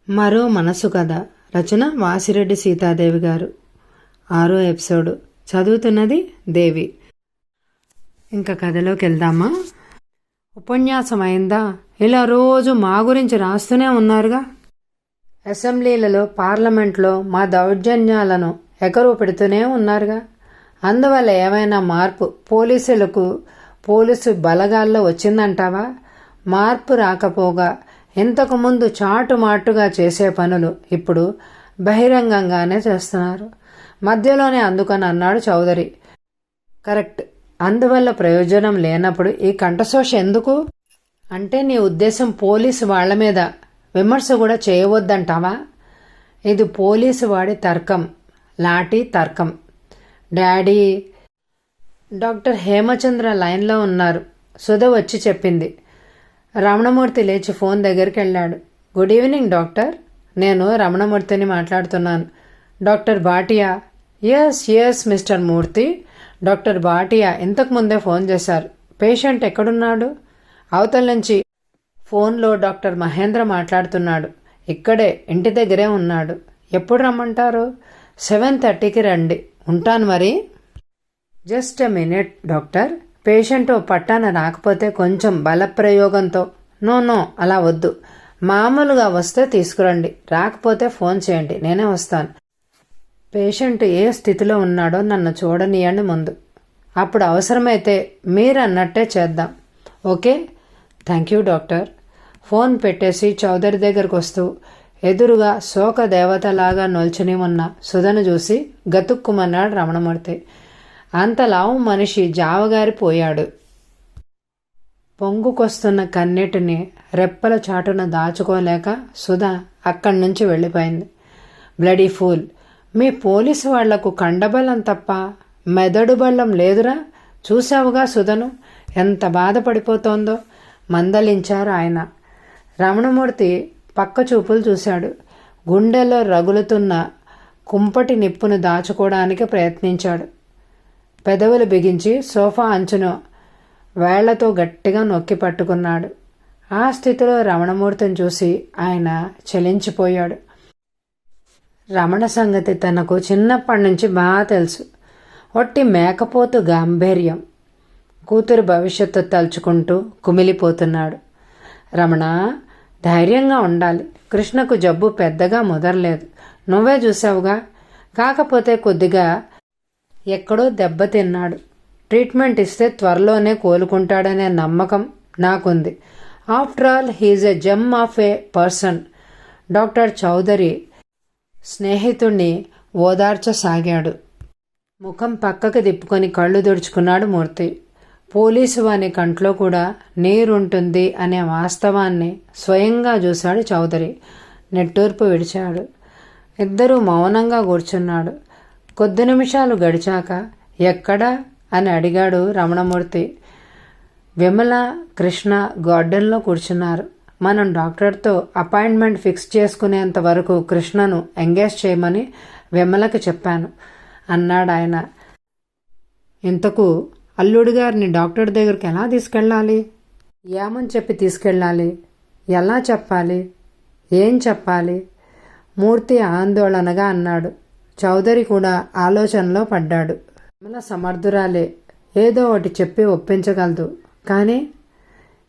మరో మనసు కథ. రచన వాసిరెడ్డి సీతాదేవి గారు. 6వ ఎపిసోడు. చదువుతున్నది దేవి. ఇంకా కథలోకి వెళ్దామా? ఉపన్యాసం అయిందా? ఇలా రోజు మా గురించి రాస్తూనే ఉన్నారుగా. అసెంబ్లీలలో, పార్లమెంట్లో మా దౌర్జన్యాలను ఎకరువు పెడుతూనే ఉన్నారుగా. అందువల్ల ఏమైనా మార్పు పోలీసు బలగాల్లో వచ్చిందంటావా? మార్పు రాకపోగా ఇంతకుముందు చాటుమాటుగా చేసే పనులు ఇప్పుడు బహిరంగంగానే చేస్తున్నారు. మధ్యలోనే అందుకని అన్నాడు చౌదరి. కరెక్ట్. అందువల్ల ప్రయోజనం లేనప్పుడు ఈ కంఠశోష ఎందుకు? అంటే నీ ఉద్దేశం పోలీసు వాళ్ల మీద విమర్శ కూడా చేయవద్దంటావా? ఇది పోలీసు వాడి తర్కం, లాఠీ తర్కం. డాడీ. డాక్టర్ హేమచంద్ర లైన్లో ఉన్నారు. సుధ వచ్చి చెప్పింది. రమణమూర్తి లేచి ఫోన్ దగ్గరికి వెళ్ళాడు. Good evening doctor. నేను రమణమూర్తిని మాట్లాడుతున్నాను. డాక్టర్ భాటియా? ఎస్ మిస్టర్ మూర్తి. డాక్టర్ భాటియా ఇంతకుముందే ఫోన్ చేశారు. పేషెంట్ ఎక్కడున్నాడు? అవతల నుంచి ఫోన్లో డాక్టర్ మహేంద్ర మాట్లాడుతున్నాడు. ఇక్కడే ఇంటి దగ్గరే ఉన్నాడు. ఎప్పుడు రమ్మంటారు? 7:30కి రండి. ఉంటాను మరి. Just a minute doctor. Patient పట్టాన రాకపోతే కొంచెం బలప్రయోగంతో. నో అలా వద్దు. మామూలుగా వస్తే తీసుకురండి. రాకపోతే ఫోన్ చేయండి, నేనే వస్తాను. పేషెంట్ ఏ స్థితిలో ఉన్నాడో నన్ను చూడనీయండి ముందు. అప్పుడు అవసరమైతే మీరన్నట్టే చేద్దాం. Okay? Thank you doctor. Phone పెట్టేసి చౌదరి దగ్గరకు వస్తూ ఎదురుగా శోక దేవతలాగా నొల్చుని ఉన్న సుధను చూసి గతుక్కుమన్నాడు రమణమూర్తి. అంతలావు మనిషి జావగారిపోయాడు. పొంగుకొస్తున్న కన్నీటిని రెప్పల చాటున దాచుకోలేక సుధ అక్కడి నుంచి వెళ్ళిపోయింది. Bloody fool. మీ పోలీసు వాళ్లకు కండబలం తప్ప మెదడు బళ్ళం లేదురా. చూశావుగా సుధను ఎంత బాధపడిపోతోందో. మందలించారు ఆయన. రమణమూర్తి పక్క చూపులు చూశాడు. గుండెలో రగులుతున్న కుంపటి నిప్పును దాచుకోవడానికి ప్రయత్నించాడు. పెదవులు బిగించి సోఫా అంచును వేళ్లతో గట్టిగా నొక్కి పట్టుకున్నాడు. ఆ స్థితిలో రమణమూర్తిని చూసి ఆయన చలించిపోయాడు. రమణ సంగతి తనకు చిన్నప్పటి నుంచి బాగా తెలుసు. ఒట్టి మేకపోతు గాంభీర్యం. కూతురు భవిష్యత్తు తలుచుకుంటూ కుమిలిపోతున్నాడు. రమణ, ధైర్యంగా ఉండాలి. కృష్ణకు జబ్బు పెద్దగా ముదరలేదు. నువ్వే చూసావుగా. కాకపోతే కొద్దిగా ఎక్కడో దెబ్బతిన్నాడు. ట్రీట్మెంట్ ఇస్తే త్వరలోనే కోలుకుంటాడనే నమ్మకం నాకుంది. After all he's a gem of a person. Doctor Chowdary స్నేహితుణ్ణి ఓదార్చసాగాడు. ముఖం పక్కకు తిప్పుకొని కళ్ళు తుడుచుకున్నాడు మూర్తి. పోలీసు వాని కంట్లో కూడా నీరుంటుంది అనే వాస్తవాన్ని స్వయంగా చూశాడు చౌదరి. నిట్టూర్పు విడిచాడు. ఇద్దరూ మౌనంగా కూర్చున్నాడు. కొద్ది నిమిషాలు గడిచాక ఎక్కడా అని అడిగాడు రమణమూర్తి. విమల, కృష్ణ గార్డెన్లో కూర్చున్నారు. మనం డాక్టర్తో అపాయింట్మెంట్ ఫిక్స్ చేసుకునేంత వరకు కృష్ణను ఎంగేజ్ చేయమని విమలకి చెప్పాను అన్నాడు ఆయన. ఇంతకు అల్లుడి గారిని డాక్టర్ దగ్గరికి ఎలా తీసుకెళ్ళాలి? ఏమని చెప్పి తీసుకెళ్ళాలి? ఎలా చెప్పాలి? ఏం చెప్పాలి? మూర్తి ఆందోళనగా అన్నాడు. చౌదరి కూడా ఆలోచనలో పడ్డాడు. విమల సమర్థురాలే, ఏదో ఒకటి చెప్పి ఒప్పించగలదు. కానీ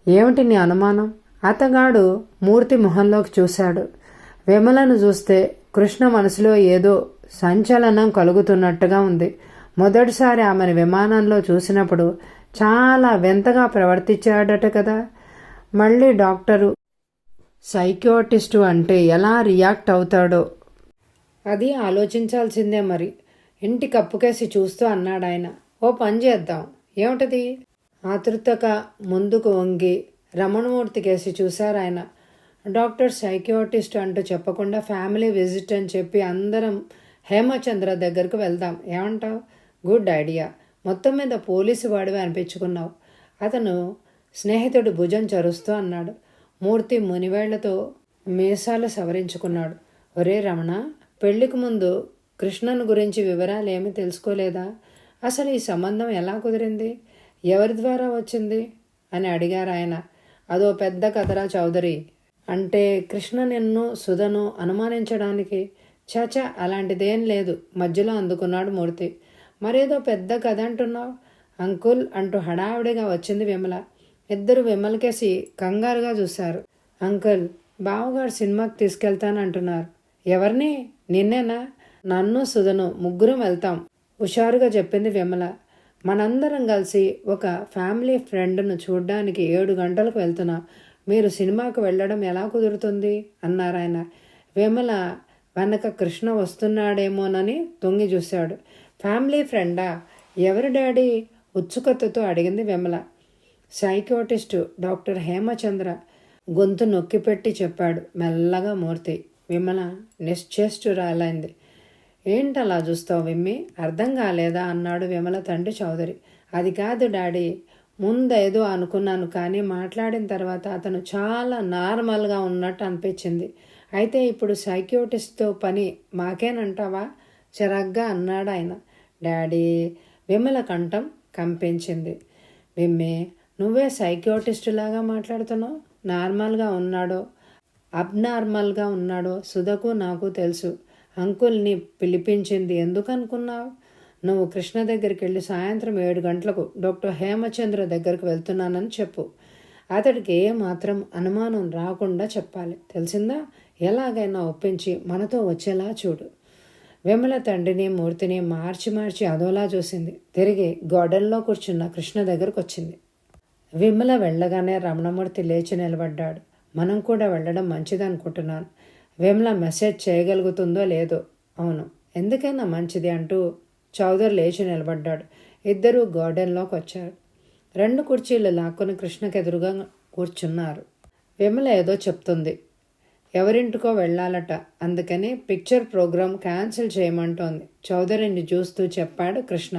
ఏమిటి నీ అనుమానం? అతగాడు మూర్తి మొహంలోకి చూశాడు. విమలను చూస్తే కృష్ణ మనసులో ఏదో సంచలనం కలుగుతున్నట్టుగా ఉంది. మొదటిసారి ఆమెను విమానంలో చూసినప్పుడు చాలా వింతగా ప్రవర్తించాడట కదా. మళ్ళీ డాక్టరు సైకియాట్రిస్టు అంటే ఎలా రియాక్ట్ అవుతాడో అది ఆలోచించాల్సిందే మరి. ఇంటి కప్పుకేసి చూస్తూ అన్నాడు ఆయన. ఓ పని చేద్దాం. ఏమిటది? ఆతృతగా ముందుకు వంగి రమణమూర్తి కేసి చూశారు ఆయన. డాక్టర్ సైకియాట్రిస్ట్ అంటూ చెప్పకుండా ఫ్యామిలీ విజిట్ అని చెప్పి అందరం హేమచంద్ర దగ్గరకు వెళ్దాం. ఏమంటావు? Good idea. మొత్తం మీద పోలీసు వాడివి అనిపించుకున్నావు. అతను స్నేహితుడు భుజం చరుస్తూ అన్నాడు. మూర్తి మునివేళ్లతో మీసాలు సవరించుకున్నాడు. ఒరే రమణ, పెళ్లికి ముందు కృష్ణను గురించి వివరాలు ఏమీ తెలుసుకోలేదా? అసలు ఈ సంబంధం ఎలా కుదిరింది? ఎవరి ద్వారా వచ్చింది అని అడిగారు ఆయన. అదో పెద్ద కథరా చౌదరి. అంటే కృష్ణ నిన్ను సుధను అనుమానించడానికి? చాచా, అలాంటిదేం లేదు, మధ్యలో అందుకున్నాడు మూర్తి. మరేదో పెద్ద కథ అంటున్నావు అంకుల్ అంటూ హడావిడిగా వచ్చింది విమల. ఇద్దరు విమలకేసి కంగారుగా చూశారు. అంకుల్, బావగారు సినిమాకి తీసుకెళ్తానంటున్నారు. ఎవరిని? నిన్నేనా? నన్ను సుధను ముగ్గురం వెళ్తాం, హుషారుగా చెప్పింది విమల. మనందరం కలిసి ఒక ఫ్యామిలీ ఫ్రెండ్ను చూడ్డానికి 7 గంటలకు వెళ్తున్నా, మీరు సినిమాకు వెళ్ళడం ఎలా కుదురుతుంది అన్నారాయన. విమల వెనక కృష్ణ వస్తున్నాడేమోనని తొంగి చూశాడు. ఫ్యామిలీ ఫ్రెండా? ఎవరి డాడీ? ఉత్సుకతతో అడిగింది విమల. సైకియాట్రిస్టు డాక్టర్ హేమచంద్ర, గొంతు నొక్కిపెట్టి చెప్పాడు మెల్లగా మూర్తి. విమల నిశ్చేష్టురాలైంది. ఏంటలా చూస్తావు విమ్మి, అర్థం కాలేదా అన్నాడు విమల తండ్రి చౌదరి. అది కాదు డాడీ, ముందేదో అనుకున్నాను, కానీ మాట్లాడిన తర్వాత అతను చాలా నార్మల్గా ఉన్నట్టు అనిపించింది. అయితే ఇప్పుడు సైకియాట్రిస్ట్తో పని మాకేనంటావా? చిరాగ్గా అన్నాడు ఆయన. డాడీ, విమల కంఠం కంపించింది. విమ్మి, నువ్వే సైకియాట్రిస్టులాగా మాట్లాడుతున్నావు. నార్మల్గా ఉన్నాడో అబ్నార్మల్గా ఉన్నాడో సుధకు నాకు తెలుసు. అంకుల్ని పిలిపించింది ఎందుకు అనుకున్నావు? నువ్వు కృష్ణ దగ్గరికి వెళ్ళి సాయంత్రం 7 గంటలకు డాక్టర్ హేమచంద్ర దగ్గరికి వెళ్తున్నానని చెప్పు. అతడికి ఏమాత్రం అనుమానం రాకుండా చెప్పాలి, తెలిసిందా? ఎలాగైనా ఒప్పించి మనతో వచ్చేలా చూడు. విమల తండ్రిని మూర్తిని మార్చి మార్చి అదోలా చూసింది. తిరిగి గార్డెన్లో కూర్చున్న కృష్ణ దగ్గరకు వచ్చింది. విమల వెళ్ళగానే రమణమూర్తి లేచి నిలబడ్డాడు. మనం కూడా వెళ్ళడం మంచిదనుకుంటున్నాను. విమల మెసేజ్ చేయగలుగుతుందో లేదో. అవును, ఎందుకైనా మంచిది అంటూ చౌదరి లేచి నిలబడ్డాడు. ఇద్దరూ గార్డెన్లోకి వచ్చారు. 2 కుర్చీలు లాక్కుని కృష్ణకు ఎదురుగా కూర్చున్నారు. విమల ఏదో చెప్తుంది. ఎవరింటికో వెళ్ళాలట, అందుకని పిక్చర్ ప్రోగ్రాం క్యాన్సిల్ చేయమంటోంది. చౌదరిని చూస్తూ చెప్పాడు కృష్ణ.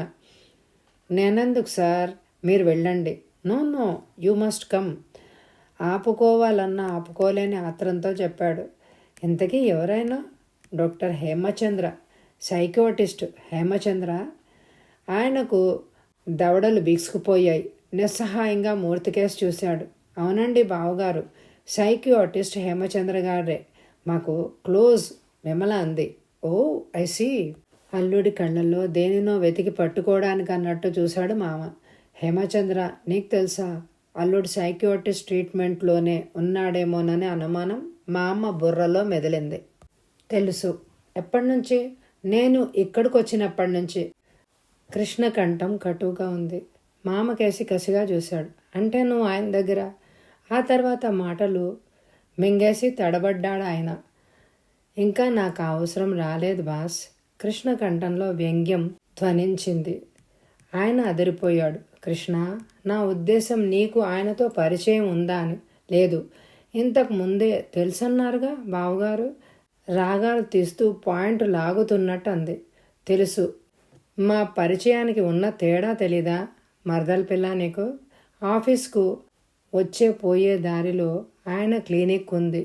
నేనెందుకు సార్, మీరు వెళ్ళండి. No no, you must come. ఆపుకోవాలన్నా ఆపుకోలేని ఆత్రంతో చెప్పాడు. ఇంతకీ ఎవరైనా? Doctor Hemachandra, psychiatrist Hemachandra. ఆయనకు దవడలు బిగుసుకుపోయాయి. నిస్సహాయంగా మూర్తికేసి చూశాడు. అవునండి బావగారు, సైకియాట్రిస్ట్ హేమచంద్ర గారే, మాకు క్లోజ్, విమల అంది. ఓ ఐ సీ. అల్లుడి కళ్ళల్లో దేనినో వెతికి పట్టుకోవడానికి అన్నట్టు చూశాడు మామ. హేమచంద్ర నీకు తెలుసా? అల్లుడు సైకియాట్రిస్ట్ ట్రీట్మెంట్లోనే ఉన్నాడేమోననే అనుమానం మా అమ్మ బుర్రలో మెదిలింది. తెలుసు. ఎప్పటి నుంచి? నేను ఇక్కడికి వచ్చినప్పటి నుంచి. కృష్ణ కంఠం కటువుగా ఉంది. మామకేసి కసిగా చూశాడు. అంటే నువ్వు ఆయన దగ్గర? ఆ తర్వాత మాటలు మింగేసి తడబడ్డాడు ఆయన. ఇంకా నాకు అవసరం రాలేదు బాస్. కృష్ణ కంఠంలో వ్యంగ్యం ధ్వనించింది. ఆయన అదిరిపోయాడు. కృష్ణ, నా ఉద్దేశం నీకు ఆయనతో పరిచయం ఉందా అని. లేదు, ఇంతకు ముందే తెలుసన్నారుగా బావగారు. రాగాలు తీస్తూ పాయింట్ లాగుతున్నట్టు అంది. తెలుసు. మా పరిచయానికి ఉన్న తేడా తెలీదా మరదల పిల్ల నీకు? ఆఫీస్కు వచ్చే పోయే దారిలో ఆయన క్లినిక్ ఉంది,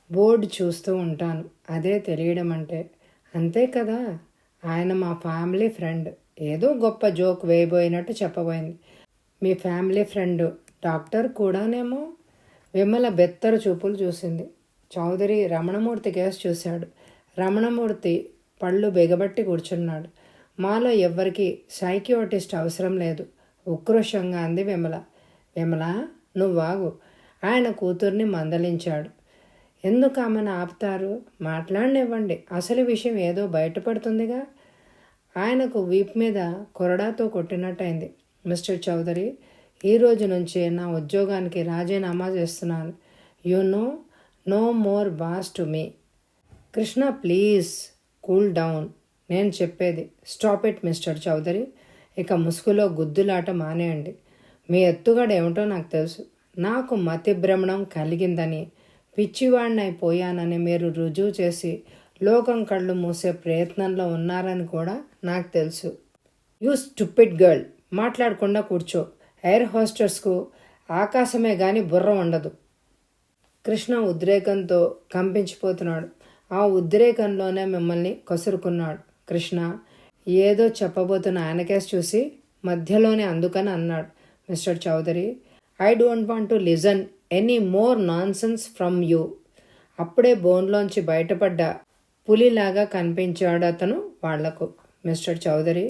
బోర్డు చూస్తూ ఉంటాను. అదే తెలియడం అంటే. అంతే కదా. ఆయన మా ఫ్యామిలీ ఫ్రెండ్. ఏదో గొప్ప జోక్ వేయబోయినట్టు చెప్పబోయింది. మీ ఫ్యామిలీ ఫ్రెండ్ డాక్టర్ కూడానేమో? విమల బెత్తరు చూపులు చూసింది. చౌదరి రమణమూర్తి కేసు చూశాడు. రమణమూర్తి పళ్ళు బిగబట్టి కూర్చున్నాడు. మాలో ఎవ్వరికి సైకియాట్రిస్ట్ అవసరం లేదు, ఉక్రోషంగా అంది విమల. విమల, నువ్వాగు. ఆయన కూతుర్ని మందలించాడు. ఎందుకు ఆమెను ఆపుతారు? మాట్లాడనివ్వండి, అసలు విషయం ఏదో బయటపడుతుందిగా. ఆయనకు వీప్ మీద కొరడాతో కొట్టినట్టయింది. మిస్టర్ చౌదరి, ఈ రోజు నుంచే నా ఉద్యోగానికి రాజీనామా చేస్తున్నాను. You know, no more boss to me. Krishna, please cool down. నేను చెప్పేది స్టాప్ ఇట్ మిస్టర్ చౌదరి. ఇక ముసుగులో గుద్దులాట మానేయండి. మీ ఎత్తుగడ ఏమిటో నాకు తెలుసు. నాకు మతిభ్రమణం కలిగిందని, పిచ్చివాడినైపోయానని మీరు రుజువు చేసి లోకం కళ్ళు మూసే ప్రయత్నంలో ఉన్నారని కూడా నాకు తెలుసు. యూ స్టూపిడ్ గర్ల్, మాట్లాడకుండా కూర్చో. ఎయిర్ హోస్టర్స్కు ఆకాశమే గాని బుర్ర ఉండదు. కృష్ణ ఉద్రేకంతో కంపించిపోతున్నాడు. ఆ ఉద్రేకంలోనే మిమ్మల్ని కసురుకున్నాడు. కృష్ణ ఏదో చెప్పబోతున్న ఆయనకేసి చూసి మధ్యలోనే అందుకని అన్నాడు. Mister Chowdary, I don't want to listen any more nonsense from you. అప్పుడే బోన్లోంచి బయటపడ్డ పులిలాగా కనిపించాడు అతను వాళ్లకు. మిస్టర్ చౌదరి,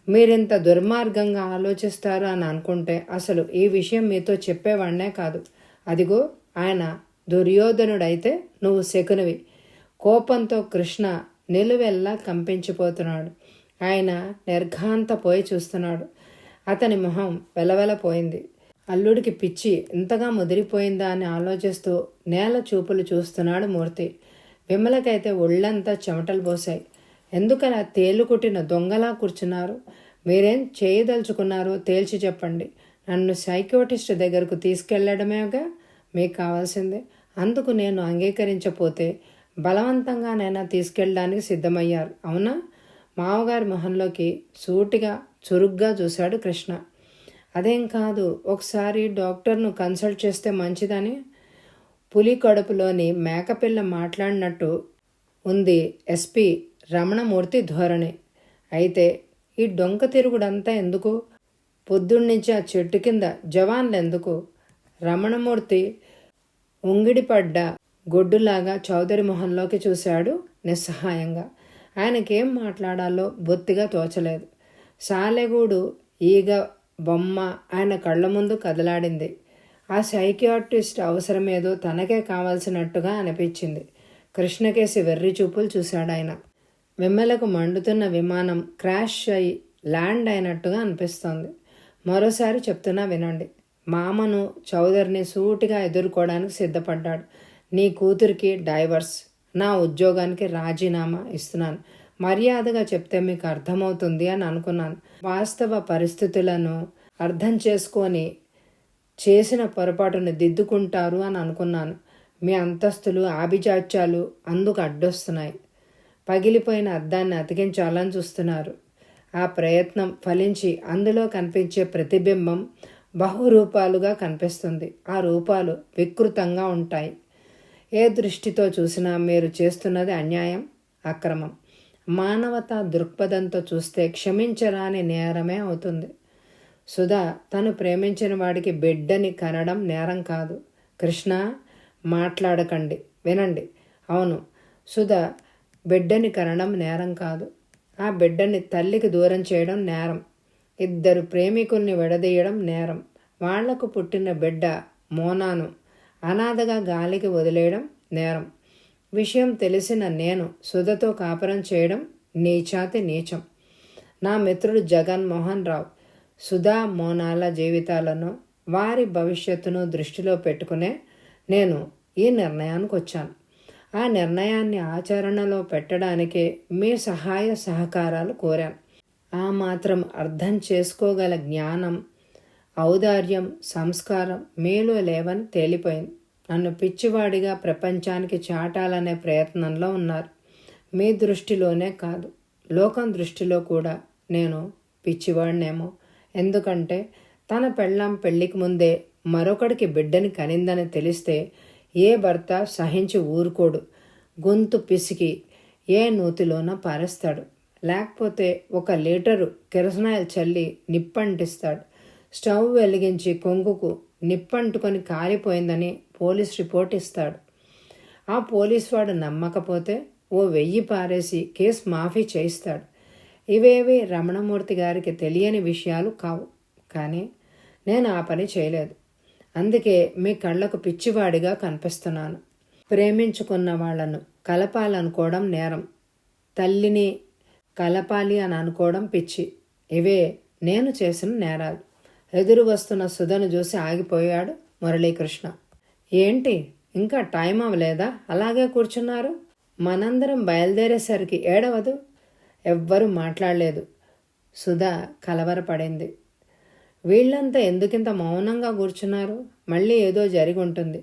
మీరింత దుర్మార్గంగా ఆలోచిస్తారు అని అనుకుంటే అసలు ఈ విషయం మీతో చెప్పేవాడినే కాదు. అదిగో ఆయన దుర్యోధనుడైతే నువ్వు శకునివి. కోపంతో కృష్ణ నిలువెల్లా కంపించిపోతున్నాడు. ఆయన నిర్ఘాంతపోయి చూస్తున్నాడు. అతని మొహం వెలవెలపోయింది. అల్లుడికి పిచ్చి ఇంతగా ముదిరిపోయిందా అని ఆలోచిస్తూ నేల చూపులు చూస్తున్నాడు మూర్తి. విమలకైతే ఒళ్ళంతా చెమటలు పోసాయి. ఎందుకలా తేలుకుట్టిన దొంగలా కూర్చున్నారు? మీరేం చేయదలుచుకున్నారో తేల్చి చెప్పండి. నన్ను సైకియాట్రిస్ట్ దగ్గరకు తీసుకెళ్లడమేగా మీకు కావాల్సిందే. అందుకు నేను అంగీకరించపోతే బలవంతంగానైనా తీసుకెళ్ళడానికి సిద్ధమయ్యారు, అవునా? మామగారి మొహంలోకి సూటిగా చురుగ్గా చూశాడు కృష్ణ. అదేం కాదు, ఒకసారి డాక్టర్ను కన్సల్ట్ చేస్తే మంచిదని. పులి కడుపులోని మేకపిల్ల మాట్లాడినట్టు ఉంది ఎస్పీ రమణమూర్తి ధోరణి. అయితే ఈ డొంక తిరుగుడంతా ఎందుకు? పొద్దున్నుంచి ఆ చెట్టు కింద జవాన్లు ఎందుకు? రమణమూర్తి ఉంగిడిపడ్డ గొడ్డులాగా చౌదరి మొహంలోకి చూశాడు నిస్సహాయంగా. ఆయనకేం మాట్లాడాలో బొత్తిగా తోచలేదు. సాలెగూడు ఈగ బొమ్మ ఆయన కళ్ళ ముందు కదలాడింది. ఆ సైకియాట్రిస్ట్ అవసరమేదో తనకే కావాల్సినట్టుగా అనిపించింది. కృష్ణకేసి వెర్రి చూపులు చూశాడు ఆయన. వెమ్మెలకు మండుతున్న విమానం క్రాష్ అయి ల్యాండ్ అయినట్టుగా అనిపిస్తోంది. మరోసారి చెప్తున్నా వినండి. మామను చౌదరిని సూటిగా ఎదుర్కోవడానికి సిద్ధపడ్డాడు. నీ కూతురికి డైవర్స్, నా ఉద్యోగానికి రాజీనామా ఇస్తున్నాను. మర్యాదగా చెప్తే మీకు అర్థమవుతుంది అని అనుకున్నాను. వాస్తవ పరిస్థితులను అర్థం చేసుకొని చేసిన పొరపాటును దిద్దుకుంటారు అని అనుకున్నాను. మీ అంతస్తులు ఆభిజాత్యాలు అందుకు అడ్డొస్తున్నాయి. పగిలిపోయిన అద్దాన్ని అతికించాలని చూస్తున్నారు. ఆ ప్రయత్నం ఫలించి అందులో కనిపించే ప్రతిబింబం బహురూపాలుగా కనిపిస్తుంది. ఆ రూపాలు వికృతంగా ఉంటాయి. ఏ దృష్టితో చూసినా మీరు చేస్తున్నది అన్యాయం, అక్రమం. మానవతా దృక్పథంతో చూస్తే క్షమించరాని నేరమే అవుతుంది. సుధా తను ప్రేమించిన వాడికి బిడ్డని కనడం నేరం కాదు. కృష్ణ, మాట్లాడకండి, వినండి. అవును, సుధా బిడ్డని కనడం నేరం కాదు. ఆ బిడ్డని తల్లికి దూరం చేయడం నేరం. ఇద్దరు ప్రేమికుల్ని విడదీయడం నేరం. వాళ్లకు పుట్టిన బిడ్డ మోనాను అనాథగా గాలికి వదిలేయడం నేరం. విషయం తెలిసిన నేను సుధతో కాపురం చేయడం నీచాతి నీచం. నా మిత్రుడు జగన్మోహన్ రావు సుధా మోనాల జీవితాలను, వారి భవిష్యత్తును దృష్టిలో పెట్టుకునే నేను ఈ నిర్ణయానికి వచ్చాను. ఆ నిర్ణయాన్ని ఆచరణలో పెట్టడానికే మీ సహాయ సహకారాలు కోరాను. ఆ మాత్రం అర్థం చేసుకోగల జ్ఞానం, ఔదార్యం, సంస్కారం మీలో లేవని తేలిపోయింది. నన్ను పిచ్చివాడిగా ప్రపంచానికి చాటాలనే ప్రయత్నంలో ఉన్నారు. మీ దృష్టిలోనే కాదు, లోకం దృష్టిలో కూడా నేను పిచ్చివాడినేమో. ఎందుకంటే తన పెళ్ళాం పెళ్లికి ముందే మరొకడికి బిడ్డని కనిందని తెలిస్తే ఏ భర్త సహించి ఊరుకోడు. గొంతు పిసికి ఏ నూతిలోన పారేస్తాడు. లేకపోతే 1 లీటరు కిరసనాయిల్ చల్లి నిప్పంటిస్తాడు. స్టవ్ వెలిగించి కొంగుకు నిప్పంటుకొని కాలిపోయిందని పోలీస్ రిపోర్ట్ ఇస్తాడు. ఆ పోలీస్ వాడు నమ్మకపోతే 1000 పారేసి కేసు మాఫీ చేయిస్తాడు. ఇవేవి రమణమూర్తి గారికి తెలియని విషయాలు కావు. కానీ నేను ఆ పని చేయలేదు. అందుకే మీ కళ్ళకు పిచ్చివాడిగా కనిపిస్తున్నాను. ప్రేమించుకున్న వాళ్లను కలపాలనుకోవడం నేరం. తల్లిని కలపాలి అని అనుకోవడం పిచ్చి. ఇవే నేను చేసిన నేరాలు. ఎదురు వస్తున్న సుధను చూసి ఆగిపోయాడు మురళీకృష్ణ. ఏంటి, ఇంకా టైం అవ్వలేదా? అలాగే కూర్చున్నారు. మనందరం బయలుదేరేసరికి ఏడవదు. ఎవ్వరూ మాట్లాడలేదు. సుధ కలవరపడింది. వీళ్ళంతా ఎందుకింత మౌనంగా కూర్చున్నారు? మళ్ళీ ఏదో జరిగి ఉంటుంది.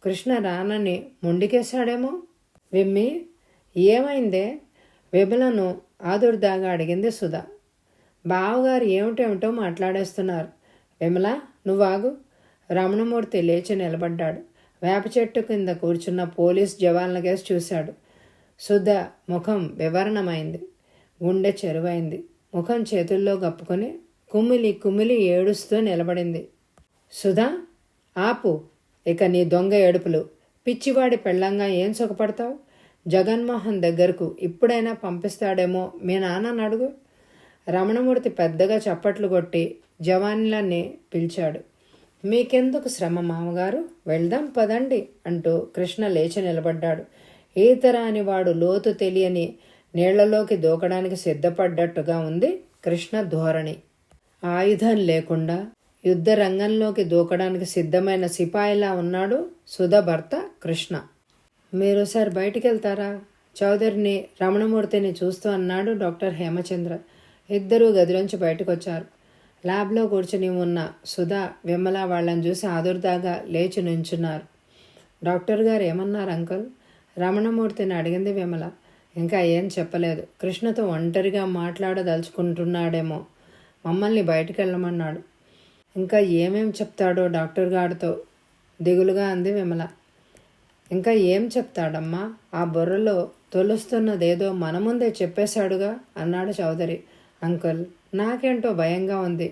కృష్ణ రానని మొండికేశాడేమో. విమ్మి, ఏమైందే? విమలను ఆదుర్దాగా అడిగింది సుధ. బావగారు ఏమిటేమిటో మాట్లాడేస్తున్నారు. విమల, నువ్వాగు. రమణమూర్తి లేచి నిలబడ్డాడు. వేప చెట్టు కింద కూర్చున్న పోలీస్ జవాన్ల కేసు చూశాడు. సుధ ముఖం వివరణమైంది. గుండె చెరువైంది. ముఖం చేతుల్లో కప్పుకొని కుమిలి కుమిలి ఏడుస్తూ నిలబడింది. సుధా, ఆపు. ఇక నీ దొంగ ఏడుపులు. పిచ్చివాడి పెళ్ళంగా ఏం సుఖపడతావు? జగన్మోహన్ దగ్గరకు ఇప్పుడైనా పంపిస్తాడేమో మీ నాన్నని అడుగు. రమణమూర్తి పెద్దగా చప్పట్లు కొట్టి జవాన్లన్నీ పిలిచాడు. మీకెందుకు శ్రమ మామగారు, వెళ్దాం పదండి అంటూ కృష్ణ లేచి నిలబడ్డాడు. ఈతరాని వాడు లోతు తెలియని నీళ్లలోకి దూకడానికి సిద్ధపడ్డట్టుగా ఉంది కృష్ణ ధోరణి. ఆయుధం లేకుండా యుద్ధ రంగంలోకి దూకడానికి సిద్ధమైన సిపాయిలా ఉన్నాడు సుధ భర్త కృష్ణ. మీరు సార్ బయటికి వెళ్తారా? చౌదరిని రమణమూర్తిని చూస్తూ అన్నాడు డాక్టర్ హేమచంద్ర. ఇద్దరూ గదిలోంచి బయటకు వచ్చారు. ల్యాబ్లో కూర్చుని ఉన్న సుధా విమల వాళ్ళని చూసి ఆదుర్దాగా లేచి నుంచున్నారు. డాక్టర్ గారు ఏమన్నారు అంకుల్? రమణమూర్తిని అడిగింది విమల. ఇంకా ఏం చెప్పలేదు. కృష్ణతో ఒంటరిగా మాట్లాడదలుచుకుంటున్నాడేమో. మమ్మల్ని బయటికి వెళ్ళమన్నాడు. ఇంకా ఏమేం చెప్తాడో డాక్టర్ గారితో దిగులుగా అంది విమల. ఇంకా ఏం చెప్తాడమ్మా? ఆ బుర్రలో తొలుస్తున్నదేదో మన ముందే చెప్పేశాడుగా అన్నాడు చౌదరి. అంకుల్, నాకేంటో భయంగా ఉంది.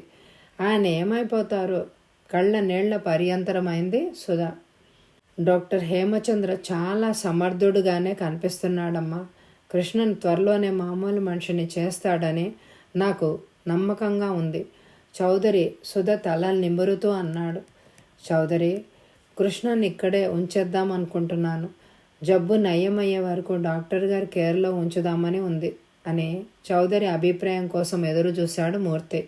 ఆయన ఏమైపోతారో. కళ్ళ నీళ్ల పర్యంతరమైంది సుధా. డాక్టర్ హేమచంద్ర చాలా సమర్థుడుగానే కనిపిస్తున్నాడమ్మా. కృష్ణన్ త్వరలోనే మామూలు మనిషిని చేస్తాడని నాకు నమ్మకంగా ఉంది. చౌదరి సుధ తల నిమురుతూ అన్నాడు. చౌదరి, కృష్ణన్ ఇక్కడే ఉంచేద్దాం అనుకుంటున్నాను. జబ్బు నయమయ్యే వరకు డాక్టర్ గారి కేర్లో ఉంచుదామని ఉంది అని చౌదరి అభిప్రాయం కోసం ఎదురు చూశాడు మూర్తి.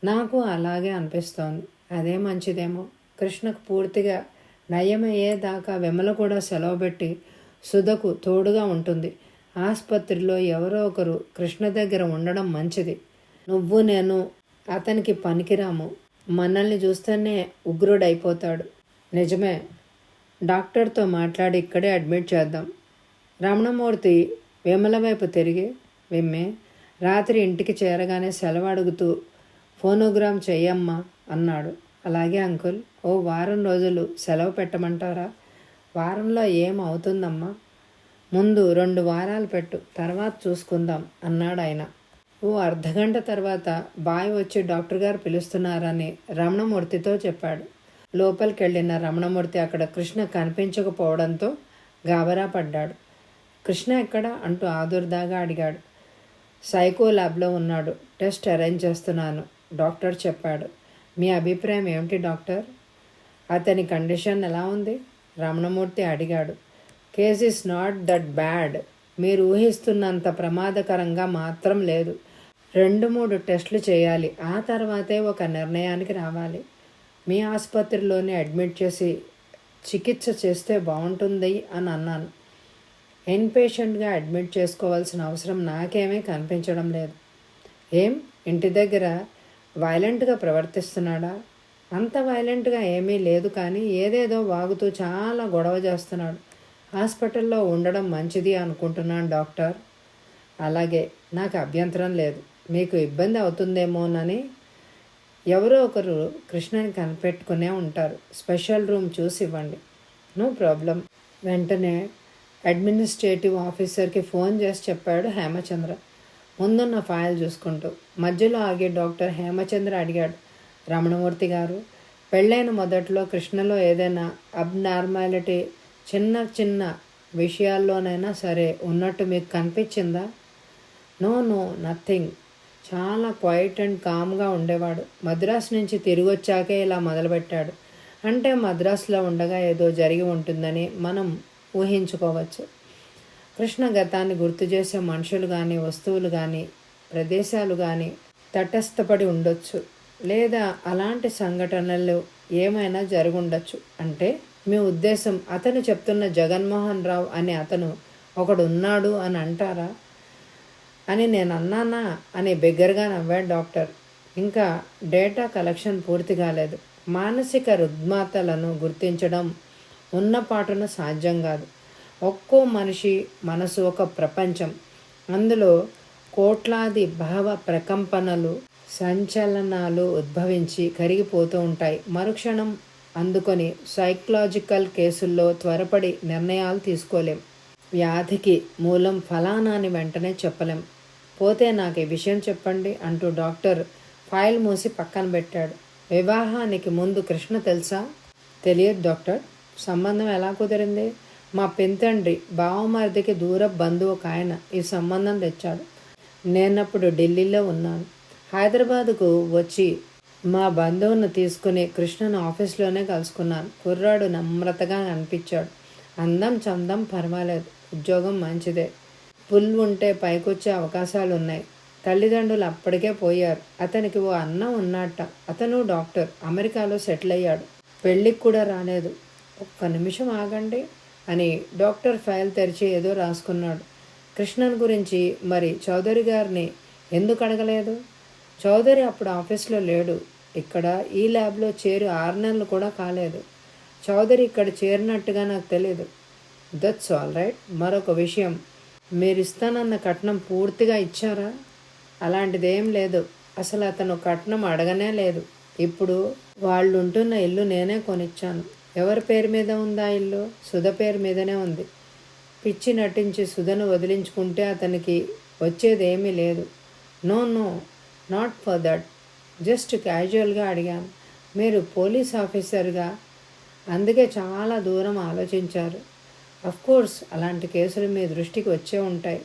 నాకు అలాగే అనిపిస్తోంది. అదే మంచిదేమో. కృష్ణకు పూర్తిగా నయమయ్యేదాకా విమల కూడా సెలవు పెట్టి సుధకు తోడుగా ఉంటుంది. ఆసుపత్రిలో ఎవరో ఒకరు కృష్ణ దగ్గర ఉండడం మంచిది. నువ్వు నేను అతనికి పనికిరాము. మనల్ని చూస్తేనే ఉగ్రుడైపోతాడు. నిజమే. డాక్టర్తో మాట్లాడి ఇక్కడే అడ్మిట్ చేద్దాం. రమణమూర్తి విమల వైపు తిరిగి, విమ్మే, రాత్రి ఇంటికి చేరగానే సెలవు అడుగుతూ ఫోనోగ్రామ్ చెయ్యమ్మా అన్నాడు. అలాగే అంకుల్. ఓ వారం రోజులు సెలవు పెట్టమంటారా? వారంలో ఏం అవుతుందమ్మా? ముందు 2 వారాలు పెట్టు, తర్వాత చూసుకుందాం అన్నాడు ఆయన. ఓ అర్ధగంట తర్వాత బాయ్ వచ్చి డాక్టర్ గారు పిలుస్తున్నారని రమణమూర్తితో చెప్పాడు. లోపలికి వెళ్ళిన రమణమూర్తి అక్కడ కృష్ణ కనిపించకపోవడంతో గాబరా పడ్డాడు. కృష్ణ ఎక్కడా అంటూ ఆదుర్దాగా అడిగాడు. సైకో ల్యాబ్లో ఉన్నాడు. టెస్ట్ అరేంజ్ చేస్తున్నాను డాక్టర్ చెప్పాడు. మీ అభిప్రాయం ఏమిటి డాక్టర్? అతని కండిషన్ ఎలా ఉంది? రమణమూర్తి అడిగాడు. Case is not that bad. మీరు ఊహిస్తున్నంత ప్రమాదకరంగా మాత్రం లేదు. 2-3 టెస్టులు చేయాలి. ఆ తర్వాతే ఒక నిర్ణయానికి రావాలి. మీ ఆసుపత్రిలోనే అడ్మిట్ చేసి చికిత్స చేస్తే బాగుంటుంది అని అన్నాను. ఇన్పేషెంట్గా అడ్మిట్ చేసుకోవాల్సిన అవసరం నాకేమీ కనిపించడం లేదు. ఏం, ఇంటి దగ్గర వైలెంట్గా ప్రవర్తిస్తున్నాడా? అంత వైలెంట్గా ఏమీ లేదు, కానీ ఏదేదో వాగుతూ చాలా గొడవ చేస్తున్నాడు. హాస్పిటల్లో ఉండడం మంచిది అనుకుంటున్నాను డాక్టర్. అలాగే, నాకు అభ్యంతరం లేదు. మీకు ఇబ్బంది అవుతుందేమోనని ఎవరో ఒకరు కృష్ణని కనిపెట్టుకునే ఉంటారు. స్పెషల్ రూమ్ చూసి ఇవ్వండి. No problem. వెంటనే అడ్మినిస్ట్రేటివ్ ఆఫీసర్కి ఫోన్ చేసి చెప్పాడు హేమచంద్ర ముందున్న ఫైల్ చూసుకుంటూ. మధ్యలో ఆగి డాక్టర్ హేమచంద్ర అడిగాడు. రమణమూర్తి గారు, పెళ్ళైన మొదట్లో కృష్ణలో ఏదైనా అబ్నార్మాలిటీ చిన్న చిన్న విషయాల్లోనైనా సరే ఉన్నట్టు మీకు కనిపించిందా? No, nothing. చాలా క్వైట్ అండ్ కామ్గా ఉండేవాడు. మద్రాసు నుంచి తిరిగి వచ్చాకే ఇలా మొదలుపెట్టాడు. అంటే మద్రాసులో ఉండగా ఏదో జరిగి ఉంటుందని మనం ఊహించుకోవచ్చు. కృష్ణ గతాన్ని గుర్తు చేసే మనుషులు కానీ, వస్తువులు కానీ, ప్రదేశాలు కానీ తటస్థపడి ఉండొచ్చు. లేదా అలాంటి సంఘటనలు ఏమైనా జరుగుండొచ్చు. అంటే మీ ఉద్దేశం అతను చెప్తున్న జగన్మోహన్ రావు అనే అతను ఒకడు ఉన్నాడు అని అంటారా అని నేను అన్నానా అని బిగ్గరగా నవ్వాడు డాక్టర్. ఇంకా డేటా కలెక్షన్ పూర్తి కాలేదు. మానసిక రుగ్మతలను గుర్తించడం ఉన్నపాటున సాధ్యం కాదు. ఒక్కో మనిషి మనసు ఒక ప్రపంచం. అందులో కోట్లాది భావ ప్రకంపనలు, సంచలనాలు ఉద్భవించి కరిగిపోతూ ఉంటాయి. మరుక్షణం అందుకొని సైకలాజికల్ కేసుల్లో త్వరపడి నిర్ణయాలు తీసుకోలేం. వ్యాధికి మూలం ఫలానా అని వెంటనే చెప్పలేం. పోతే నాకు ఈ విషయం చెప్పండి అంటూ డాక్టర్ ఫైల్ మూసి పక్కన పెట్టాడు. వివాహానికి ముందు కృష్ణ తెలుసా? తెలియదు డాక్టర్. సంబంధం ఎలా కుదిరింది? మా పెంతండ్రి బావమరిదికి దూర బంధువు ఒక ఆయన ఈ సంబంధం తెచ్చాడు. నేనప్పుడు ఢిల్లీలో ఉన్నాను. హైదరాబాదుకు వచ్చి మా బంధువును తీసుకుని కృష్ణను ఆఫీస్లోనే కలుసుకున్నాను. కుర్రాడు నమ్రతగా అనిపించాడు. అందం చందం పర్వాలేదు, ఉద్యోగం మంచిదే, పుల్ ఉంటే పైకొచ్చే అవకాశాలు ఉన్నాయి. తల్లిదండ్రులు అప్పటికే పోయారు. అతనికి ఓ అన్న ఉన్నట్ట. అతను డాక్టర్, అమెరికాలో సెటిల్ అయ్యాడు. పెళ్ళికి కూడా రాలేదు. ఒక్క నిమిషం ఆగండి అని డాక్టర్ ఫైల్ తెరిచి ఏదో రాసుకున్నాడు. కృష్ణన్ గురించి మరి చౌదరి గారిని ఎందుకు అడగలేదు? చౌదరి అప్పుడు ఆఫీస్లో లేడు. ఇక్కడ ఈ ల్యాబ్లో చేరి 6 నెలలు కూడా కాలేదు. చౌదరి ఇక్కడ చేరినట్టుగా నాకు తెలియదు. That's all right. మరొక విషయం, మీరు ఇస్తానన్న కట్నం పూర్తిగా ఇచ్చారా? అలాంటిదేం లేదు. అసలు అతను కట్నం అడగనే లేదు. ఇప్పుడు వాళ్ళు ఉంటున్న ఇల్లు నేనే కొనిచ్చాను. ఎవరి పేరు మీద ఉందా ఇల్లు? సుధ పేరు మీదనే ఉంది. పిచ్చి నటించి సుధను వదిలించుకుంటే అతనికి వచ్చేదేమీ లేదు. No no, not for that. Just క్యాజువల్గా అడిగాను. మీరు పోలీస్ ఆఫీసర్గా, అందుకే చాలా దూరం ఆలోచించారు. కోర్స్ అలాంటి కేసులు మీ దృష్టికి వచ్చే ఉంటాయి.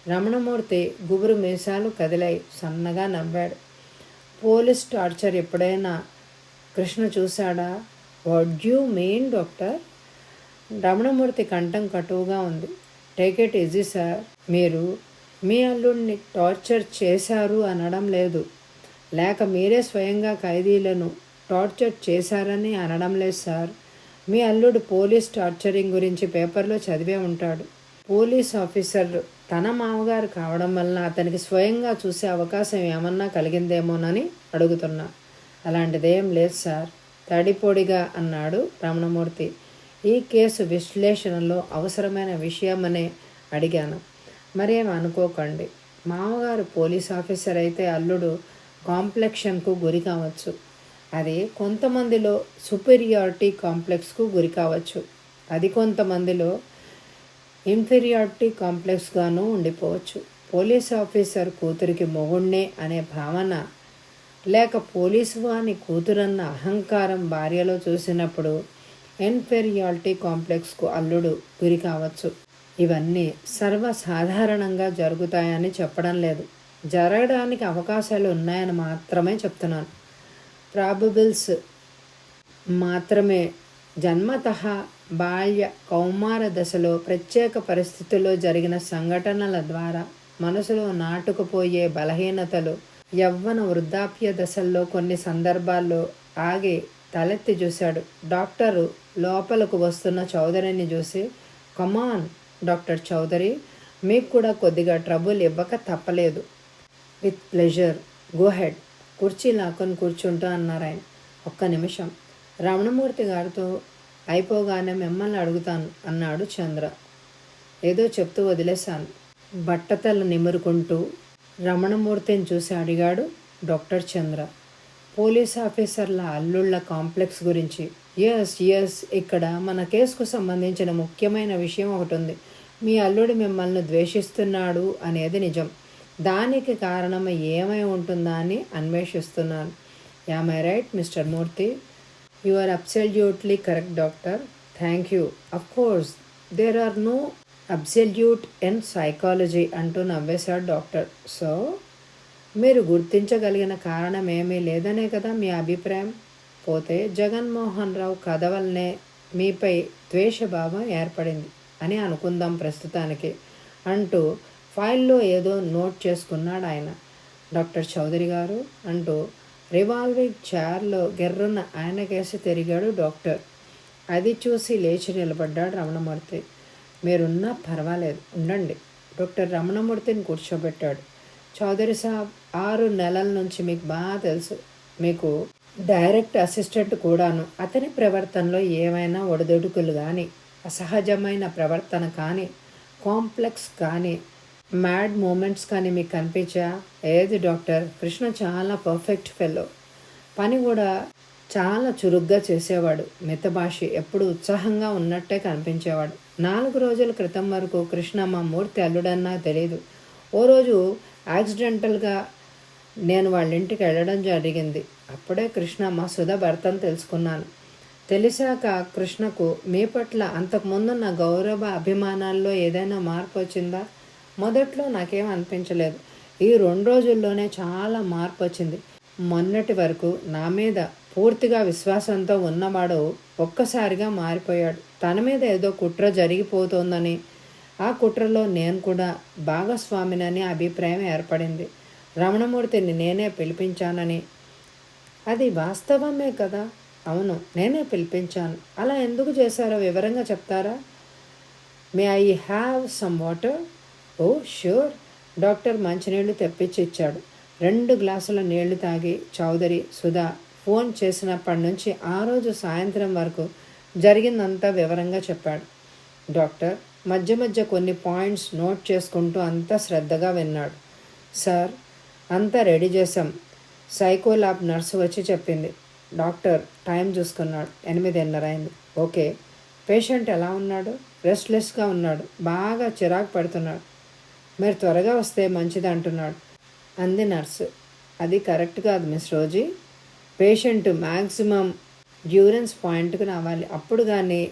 రమణమూర్తి గుబురు మీసాలు కదిలాయి. సన్నగా నవ్వాడు. పోలీస్ టార్చర్ ఎప్పుడైనా కృష్ణ చూశాడా? What you mean doctor? Ramanamurthy కంఠం కటువుగా ఉంది. Take it easy sir. మీరు మీ అల్లుడిని టార్చర్ చేశారు అనడం లేదు, లేక మీరే స్వయంగా ఖైదీలను టార్చర్ చేశారని అనడం లేదు సార్. మీ అల్లుడు పోలీస్ టార్చరింగ్ గురించి పేపర్లో చదివే ఉంటాడు. పోలీస్ ఆఫీసర్ తన మామగారు కావడం వలన అతనికి స్వయంగా చూసే అవకాశం ఏమన్నా కలిగిందేమోనని అడుగుతున్నా. అలాంటిదేం లేదు సార్, తడిపొడిగా అన్నాడు రమణమూర్తి. ఈ కేసు విశ్లేషణలో అవసరమైన విషయమనే అడిగాను. మరేం అనుకోకండి. మామగారు పోలీస్ ఆఫీసర్ అయితే అల్లుడు కాంప్లెక్షన్కు గురి కావచ్చు. అది కొంతమందిలో సుపీరియారిటీ కాంప్లెక్స్కు గురి కావచ్చు. అది కొంతమందిలో ఇన్ఫీరియారిటీ కాంప్లెక్స్గానూ ఉండిపోవచ్చు. పోలీస్ ఆఫీసర్ కూతురికి మొగుణ్ణే అనే భావన, లేక పోలీసు వాని కూతురన్న అహంకారం భార్యలో చూసినప్పుడు ఇన్ఫీరియారిటీ కాంప్లెక్స్కు అల్లుడు గురి కావచ్చు. ఇవన్నీ సర్వసాధారణంగా జరుగుతాయని చెప్పడం లేదు, జరగడానికి అవకాశాలు ఉన్నాయని మాత్రమే చెప్తున్నాను. ప్రాబబుల్స్ మాత్రమే. జన్మతః బాల్య కౌమార దశలో ప్రత్యేక పరిస్థితుల్లో జరిగిన సంఘటనల ద్వారా మనసులో నాటుకుపోయే బలహీనతలు యవ్వన వృద్ధాప్య దశల్లో కొన్ని సందర్భాల్లో ఆగి తలెత్తి చూశాడు. డాక్టరు లోపలకు వస్తున్న చౌదరిని చూసి, కమాన్ డాక్టర్ చౌదరి, మీకు కూడా కొద్దిగా ట్రబుల్ ఇవ్వక తప్పలేదు. With pleasure, go head. కుర్చీ లాక్కొని కూర్చుంటూ అన్నారు ఆయన. ఒక్క నిమిషం, రమణమూర్తి గారితో అయిపోగానే మిమ్మల్ని అడుగుతాను అన్నాడు చంద్ర. ఏదో చెప్తూ వదిలేశాను. బట్టతల నిమురుకుంటూ రమణమూర్తిని చూసి అడిగాడు డాక్టర్ చంద్ర. పోలీస్ ఆఫీసర్ల అల్లుళ్ళ కాంప్లెక్స్ గురించి. ఎస్, ఇక్కడ మన కేసుకు సంబంధించిన ముఖ్యమైన విషయం ఒకటి ఉంది. మీ అల్లుడు మిమ్మల్ని ద్వేషిస్తున్నాడు అనేది నిజం. దానికి కారణం ఏమై ఉంటుందా అని అన్వేషిస్తున్నాను. Am I right mister Murthy? You are absolutely correct doctor. Thank you. Of course there are no absolute in psychology అంటూ నవ్వేశాడు డాక్టర్. సో మీరు గుర్తించగలిగిన కారణం ఏమీ లేదనే కదా మీ అభిప్రాయం? పోతే జగన్మోహన్ రావు కథ వల్లనే మీపై ద్వేషభావం ఏర్పడింది అని అనుకుందాం ప్రస్తుతానికి అంటూ ఫైల్లో ఏదో నోట్ చేసుకున్నాడు ఆయన. డాక్టర్ చౌదరి గారు అంటూ రివాల్వింగ్ చైర్లో గిర్రున్న ఆయన కేసి తిరిగాడు డాక్టర్. అది చూసి లేచి నిలబడ్డాడు రమణమూర్తి. మీరున్నా పర్వాలేదు, ఉండండి. డాక్టర్ రమణమూర్తిని కూర్చోబెట్టాడు. చౌదరి సాబ్, 6 నెలల నుంచి మీకు బాగా తెలుసు. మీకు డైరెక్ట్ అసిస్టెంట్ కూడాను. అతని ప్రవర్తనలో ఏమైనా ఒడిదొడుకులు కానీ, అసహజమైన ప్రవర్తన కానీ, కాంప్లెక్స్ కానీ, మ్యాడ్ మూమెంట్స్ కానీ మీకు కనిపించా? ఏది డాక్టర్? కృష్ణ చాలా పర్ఫెక్ట్ ఫెల్లో. పని కూడా చాలా చురుగ్గా చేసేవాడు. మితభాషి, ఎప్పుడు ఉత్సాహంగా ఉన్నట్టే కనిపించేవాడు. 4 రోజుల క్రితం వరకు కృష్ణ మా మూర్తి అల్లుడన్నా తెలియదు. ఓ రోజు యాక్సిడెంటల్గా నేను వాళ్ళ ఇంటికి వెళ్ళడం జరిగింది. అప్పుడే కృష్ణ మా సుధ భర్తను తెలుసుకున్నాను. తెలిసాక కృష్ణకు మీ పట్ల అంతకుముందున్న గౌరవ అభిమానాల్లో ఏదైనా మార్పు వచ్చిందా? మొదట్లో నాకేం అనిపించలేదు. ఈ 2 రోజుల్లోనే చాలా మార్పు వచ్చింది. మొన్నటి వరకు నా మీద పూర్తిగా విశ్వాసంతో ఉన్నవాడు ఒక్కసారిగా మారిపోయాడు. తన మీద ఏదో కుట్ర జరిగిపోతోందని, ఆ కుట్రలో నేను కూడా భాగస్వామినని అభిప్రాయం ఏర్పడింది. రమణమూర్తిని నేనే పిలిపించానని. అది వాస్తవమే కదా? అవును, నేనే పిలిపించాను. అలా ఎందుకు చేశారో వివరంగా చెప్తారా? May I have some water? Oh sure. Doctor మంచినీళ్లు తెప్పించి ఇచ్చాడు. 2 గ్లాసుల నీళ్లు తాగి చౌదరి సుధా ఫోన్ చేసినప్పటి నుంచి ఆ రోజు సాయంత్రం వరకు జరిగిందంతా వివరంగా చెప్పాడు. డాక్టర్ మధ్య మధ్య కొన్ని పాయింట్స్ నోట్ చేసుకుంటూ అంతా శ్రద్ధగా విన్నాడు. సార్, అంతా రెడీ చేశాం. సైకో ల్యాబ్ నర్సు వచ్చి చెప్పింది. డాక్టర్ టైం చూసుకున్నాడు. 8:30 అయింది. ఓకే. పేషెంట్ ఎలా ఉన్నాడు? రెస్ట్లెస్గా ఉన్నాడు. బాగా చిరాకు పడుతున్నాడు. మీరు త్వరగా వస్తే మంచిది అంటున్నాడు అంది నర్సు. అది కరెక్ట్ కాదు మిస్ రోజీ. పేషెంట్ మ్యాక్సిమం డ్యూరెన్స్ పాయింట్కు రావాలి. అప్పుడు కానీ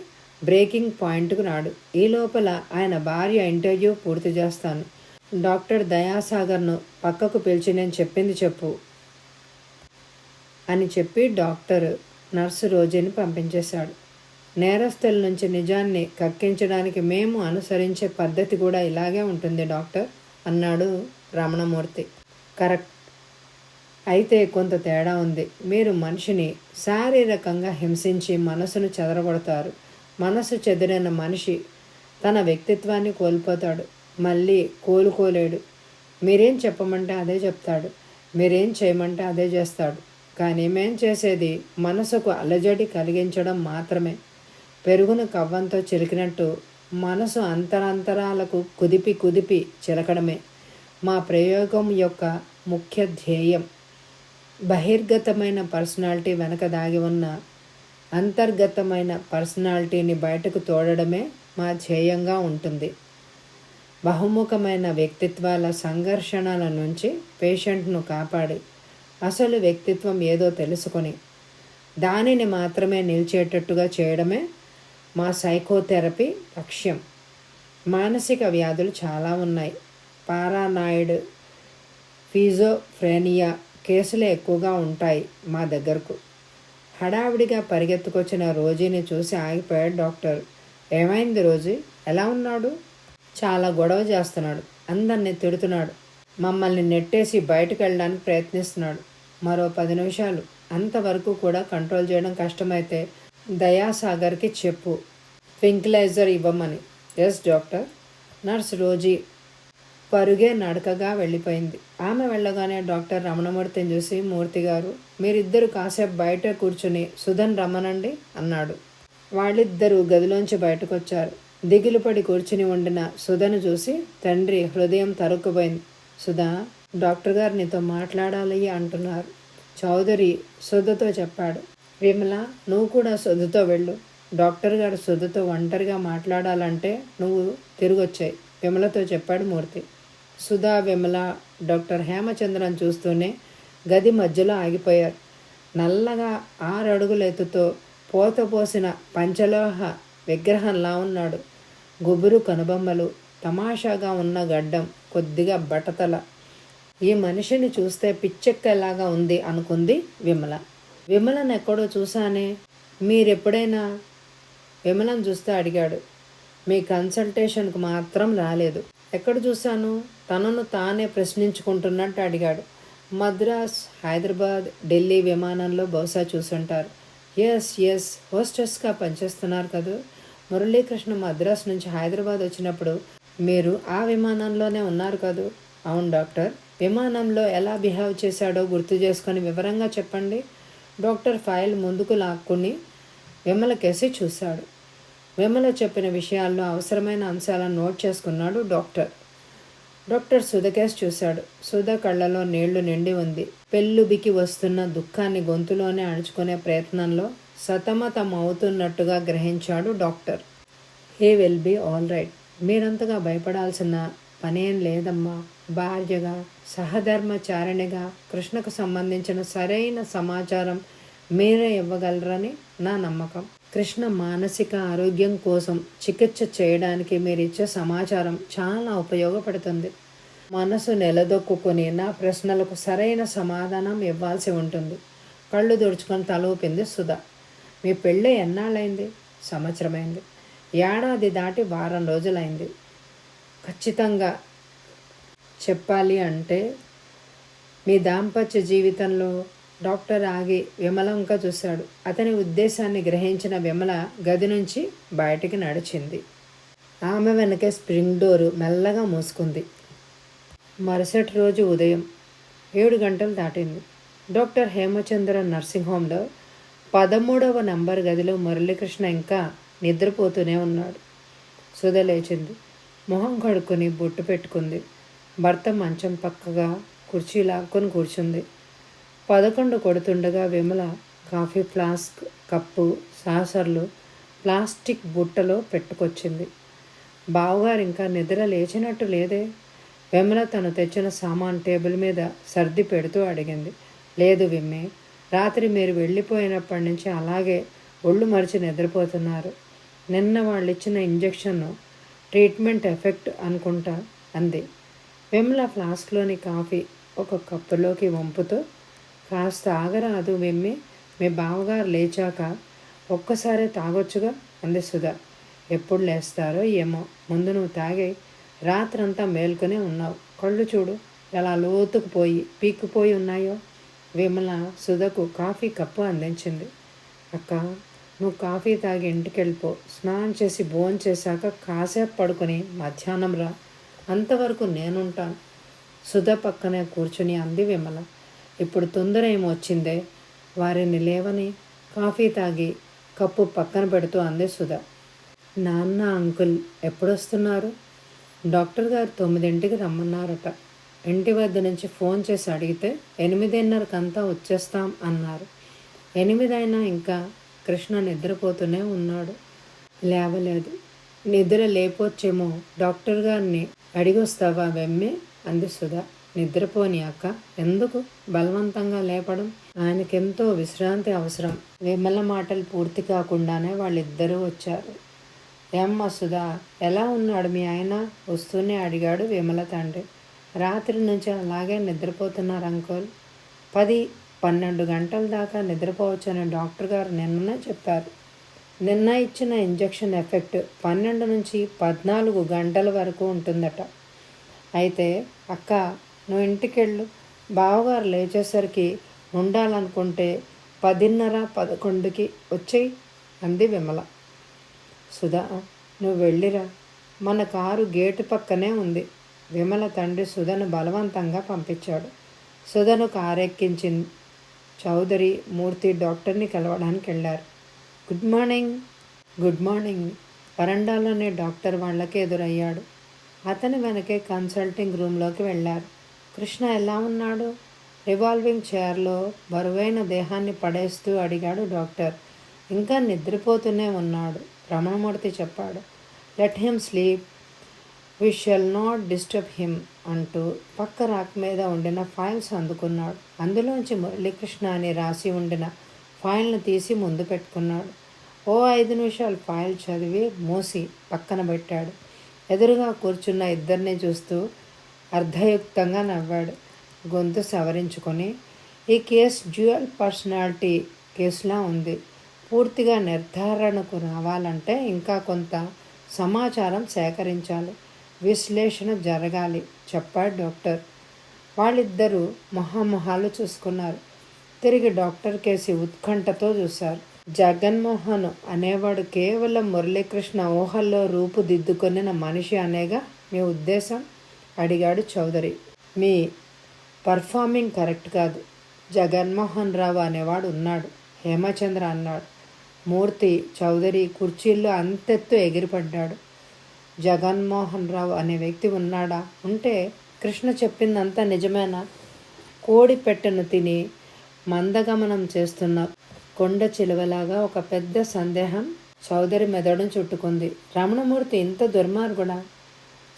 బ్రేకింగ్ పాయింట్కు రాడు. ఈ లోపల ఆయన భార్య ఇంటర్వ్యూ పూర్తి చేస్తాను. డాక్టర్ దయాసాగర్ను పక్కకు పిలిచి నేను చెప్పింది చెప్పు అని చెప్పి డాక్టర్ నర్సు రోజీని పంపించేశాడు. నేరస్తుల నుంచి నిజాన్ని కక్కించడానికి మేము అనుసరించే పద్ధతి కూడా ఇలాగే ఉంటుంది డాక్టర్ అన్నాడు రమణమూర్తి. కరెక్ట్. అయితే కొంత తేడా ఉంది. మీరు మనిషిని శారీరకంగా హింసించి మనసును చెదరగొడతారు. మనసు చెదిరిన మనిషి తన వ్యక్తిత్వాన్ని కోల్పోతాడు. మళ్ళీ కోలుకోలేడు. మీరేం చెప్పమంటే అదే చెప్తాడు. మీరేం చేయమంటే అదే చేస్తాడు. కానీ మేం చేసేది మనసుకు అలజడి కలిగించడం మాత్రమే. పెరుగును కవ్వంతో చిలికినట్టు మనసు అంతరాంతరాలకు కుదిపి చిలకడమే మా ప్రయోగం యొక్క ముఖ్య ధ్యేయం. బహిర్గతమైన పర్సనాలిటీ వెనక దాగి ఉన్న అంతర్గతమైన పర్సనాలిటీని బయటకు తోడడమే మా ధ్యేయంగా ఉంటుంది. బహుముఖమైన వ్యక్తిత్వాల సంఘర్షణల నుంచి పేషెంట్ను కాపాడి అసలు వ్యక్తిత్వం ఏదో తెలుసుకొని దానిని మాత్రమే నిలిచేటట్టుగా చేయడమే మా సైకోథెరపీ లక్ష్యం. మానసిక వ్యాధులు చాలా ఉన్నాయి. పారానాయిడ్, ఫిజోఫ్రెనియా కేసులే ఎక్కువగా ఉంటాయి మా దగ్గరకు. హడావిడిగా పరిగెత్తుకొచ్చిన రోజీని చూసి ఆగిపోయాడు డాక్టర్. ఏమైంది రోజీ? ఎలా ఉన్నాడు? చాలా గొడవ చేస్తున్నాడు. అందరినీ తిడుతున్నాడు. మమ్మల్ని నెట్టేసి బయటకు వెళ్ళడానికి ప్రయత్నిస్తున్నాడు. మరో 10 నిమిషాలు. అంతవరకు కూడా కంట్రోల్ చేయడం కష్టమైతే దయాసాగర్కి చెప్పు ట్వింక్లైజర్ ఇవ్వమని. Yes doctor. నర్స్ రోజీ పరుగే నడకగా వెళ్ళిపోయింది. ఆమె వెళ్ళగానే డాక్టర్ రమణమూర్తిని చూసి, మూర్తి గారు మీరిద్దరు కాసేపు బయట కూర్చుని సుధన్ రమ్మనండి అన్నాడు. వాళ్ళిద్దరూ గదిలోంచి బయటకు వచ్చారు. దిగులుపడి కూర్చుని ఉండిన సుధను చూసి తండ్రి హృదయం తరుక్కుపోయింది. సుధా, డాక్టర్ గారు నీతో మాట్లాడాలి అంటున్నారు. చౌదరి సుధతో చెప్పాడు. విమల, నువ్వు కూడా సుధతో వెళ్ళు. డాక్టర్ గారు సుధతో ఒంటరిగా మాట్లాడాలంటే నువ్వు తిరిగొచ్చాయి విమలతో చెప్పాడు మూర్తి. సుధా, విమల డాక్టర్ హేమచంద్రన్ చూస్తూనే గది మధ్యలో ఆగిపోయారు. నల్లగా 6 అడుగుల ఎత్తుతో పోతపోసిన పంచలోహ విగ్రహంలా ఉన్నాడు. గుబురు కనుబొమ్మలు, తమాషాగా ఉన్న గడ్డం, కొద్దిగా బట్టతల. ఈ మనిషిని చూస్తే పిచ్చెక్కలాగా ఉంది అనుకుంది విమల. విమలను ఎక్కడో చూసానే. మీరెప్పుడైనా విమలను చూస్తే అడిగాడు. మీ కన్సల్టేషన్కు మాత్రం రాలేదు. ఎక్కడ చూశాను? తనను తానే ప్రశ్నించుకుంటున్నట్టు అడిగాడు. మద్రాస్, హైదరాబాద్, ఢిల్లీ విమానంలో బహుశా చూసుంటారు. ఎస్ హోస్టెస్గా పనిచేస్తున్నారు కదా. మురళీకృష్ణ మద్రాస్ నుంచి హైదరాబాద్ వచ్చినప్పుడు మీరు ఆ విమానంలోనే ఉన్నారు కదూ? అవును డాక్టర్. విమానంలో ఎలా బిహేవ్ చేశాడో గుర్తు చేసుకొని వివరంగా చెప్పండి. డాక్టర్ ఫైల్ ముందుకు లాక్కుని విమల కేసి చూశాడు. విమల చెప్పిన విషయాల్లో అవసరమైన అంశాలను నోట్ చేసుకున్నాడు డాక్టర్. డాక్టర్ సుధ కేసు చూశాడు. సుధ కళ్ళలో నీళ్లు నిండి ఉంది. పెళ్ళుబికి వస్తున్న దుఃఖాన్ని గొంతులోనే అణుచుకునే ప్రయత్నంలో సతమతమవుతున్నట్టుగా గ్రహించాడు doctor. He will be all right. మీరంతగా భయపడాల్సిన పనేం లేదమ్మా. భార్యగా, సహధర్మచారిణిగా కృష్ణకు సంబంధించిన సరైన సమాచారం మీరే ఇవ్వగలరని నా నమ్మకం. కృష్ణ మానసిక ఆరోగ్యం కోసం చికిత్స చేయడానికి మీరు ఇచ్చే సమాచారం చాలా ఉపయోగపడుతుంది. మనసు నిలదొక్కుని నా ప్రశ్నలకు సరైన సమాధానం ఇవ్వాల్సి ఉంటుంది. కళ్ళు తుడుచుకొని తల ఊపింది సుధా. మీ పెళ్ళి ఎన్నాళ్ళైంది? సంవత్సరమైంది. ఏడాది దాటి వారం రోజులైంది. ఖచ్చితంగా చెప్పాలి అంటే మీ దాంపత్య జీవితంలో డాక్టర్ ఆగి విమలంక చూశాడు. అతని ఉద్దేశాన్ని గ్రహించిన విమల గది నుంచి బయటికి నడిచింది. ఆమె వెనకే స్ప్రింగ్ డోరు మెల్లగా మూసుకుంది. మరుసటి రోజు ఉదయం 7 గంటలు దాటింది. డాక్టర్ హేమచంద్ర నర్సింగ్ హోంలో 13వ నంబర్ గదిలో మురళీకృష్ణ ఇంకా నిద్రపోతూనే ఉన్నాడు. సుధ లేచింది. మొహం కడుక్కొని బొట్టు పెట్టుకుంది. భర్త మంచం పక్కగా కుర్చీ లాక్కొని కూర్చుంది. 11 కొడుతుండగా విమల కాఫీ ఫ్లాస్క్, కప్పు, సాసర్లు ప్లాస్టిక్ బుట్టలో పెట్టుకొచ్చింది. బావగారు ఇంకా నిద్ర లేచినట్టు లేదే? విమల తను తెచ్చిన సామాన్ టేబుల్ మీద సర్ది పెడుతూ అడిగింది. లేదు విమ్మే, రాత్రి మీరు వెళ్ళిపోయినప్పటి నుంచి అలాగే ఒళ్ళు మరిచి నిద్రపోతున్నారు. నిన్న వాళ్ళు ఇచ్చిన ఇంజెక్షన్ ట్రీట్మెంట్ ఎఫెక్ట్ అనుకుంటా అంది. విమల ఫ్లాస్క్లోని కాఫీ ఒక కప్పులోకి వంపుతూ, కాస్త ఆగరాదు విమ్మి, మీ బావగారు లేచాక ఒక్కసారి తాగొచ్చుగా అంది సుధా. ఎప్పుడు లేస్తారో ఏమో, ముందు నువ్వు తాగే. రాత్రంతా మేల్కొనే ఉన్నావు. కళ్ళు చూడు ఎలా లోతుకుపోయి పీక్కుపోయి ఉన్నాయో. విమల సుధకు కాఫీ కప్పు అందించింది. అక్క, నువ్వు కాఫీ తాగి ఇంటికి వెళ్ళిపో. స్నానం చేసి భోజనం చేశాక కాసేపు పడుకొని మధ్యాహ్నం రా. అంతవరకు నేనుంటాను. సుధ పక్కనే కూర్చుని అంది విమల. ఇప్పుడు తొందర ఏమొచ్చిందే? వారిని లేవని కాఫీ తాగి కప్పు పక్కన పెడుతూ అంది సుధ. నాన్న, అంకుల్ ఎప్పుడొస్తున్నారు? డాక్టర్ గారు 9ంటికి రమ్మన్నారట. ఇంటి వద్ద నుంచి ఫోన్ చేసి అడిగితే 8:30కంతా వచ్చేస్తాం అన్నారు. 8 అయినా ఇంకా కృష్ణ నిద్రపోతూనే ఉన్నాడు. లేవలేదు. నిద్ర లేపొచ్చేమో, డాక్టర్ గారిని అడిగొస్తావా వెమ్మే అంది సుధా. నిద్రపోని అక్క, ఎందుకు బలవంతంగా లేపడం? ఆయనకెంతో విశ్రాంతి అవసరం. విమల మాటలు పూర్తి కాకుండానే వాళ్ళిద్దరూ వచ్చారు. ఏమ్మా సుధా, ఎలా ఉన్నాడు మీ ఆయన? వస్తూనే అడిగాడు విమల తండ్రి. రాత్రి నుంచి అలాగే నిద్రపోతున్నారు అంకుల్. 10-12 గంటల దాకా నిద్రపోవచ్చని డాక్టర్ గారు నిన్ననే చెప్పారు. నిన్న ఇచ్చిన ఇంజెక్షన్ ఎఫెక్ట్ 12 నుంచి 14 గంటల వరకు ఉంటుందట. అయితే అక్క, నువ్వు ఇంటికెళ్ళు. బావగారు లేచేసరికి ఉండాలనుకుంటే 10:30-11కి వచ్చేయి అంది విమల. సుధా, నువ్వు వెళ్ళిరా, మన కారు గేటు పక్కనే ఉంది. విమల తండ్రి సుధను బలవంతంగా పంపించాడు. సుధను కారెక్కించి చౌదరి, మూర్తి డాక్టర్ని కలవడానికి వెళ్ళారు. Good morning. Good morning. వరండాలోనే డాక్టర్ వాళ్ళకి ఎదురయ్యాడు. అతని వెనకే కన్సల్టింగ్ రూమ్లోకి వెళ్ళారు. కృష్ణ ఎలా ఉన్నాడు? రివాల్వింగ్ చైర్లో బరువైన దేహాన్ని పడేస్తూ అడిగాడు డాక్టర్. ఇంకా నిద్రపోతూనే ఉన్నాడు, రమణమూర్తి చెప్పాడు. Let him sleep, we shall not disturb him అంటూ పక్క రాక్ మీద ఉండిన ఫైల్స్ అందుకున్నాడు. అందులోంచి మురళీకృష్ణ అని రాసి ఉండిన ఫైల్ను తీసి ముందు పెట్టుకున్నాడు. ఓ 5 నిమిషాలు ఫైల్ చదివి మూసి పక్కన పెట్టాడు. ఎదురుగా కూర్చున్న ఇద్దరిని చూస్తూ అర్ధయుక్తంగా నవ్వాడు. గొంతు సవరించుకొని, ఈ కేసు డ్యూయల్ పర్సనాలిటీ కేసులా ఉంది. పూర్తిగా నిర్ధారణకు రావాలంటే ఇంకా కొంత సమాచారం సేకరించాలి, విశ్లేషణ జరగాలి చెప్పాడు డాక్టర్. వాళ్ళిద్దరూ మొహాలు చూసుకున్నారు. తిరిగి డాక్టర్ కేసి ఉత్కంఠతో చూశారు. జగన్మోహన్ అనేవాడు కేవలం మురళీకృష్ణ ఊహల్లో రూపుదిద్దుకొనిన మనిషి అనేగా మీ ఉద్దేశం? అడిగాడు చౌదరి. మీ పర్ఫార్మింగ్ కరెక్ట్ కాదు. జగన్మోహన్ రావు అనేవాడు ఉన్నాడు, హేమచంద్ర అన్నాడు. మూర్తి, చౌదరి కుర్చీల్లో అంతెత్తు ఎగిరిపడ్డాడు. జగన్మోహన్ రావు అనే వ్యక్తి ఉన్నాడా? ఉంటే కృష్ణ చెప్పిందంతా నిజమేనా? కోడి పెట్టెను తిని మందగమనం చేస్తున్న కొండ చిలువలాగా ఒక పెద్ద సందేహం చౌదరి మెదడును చుట్టుకుంది. రమణమూర్తి ఇంత దుర్మార్గుడా?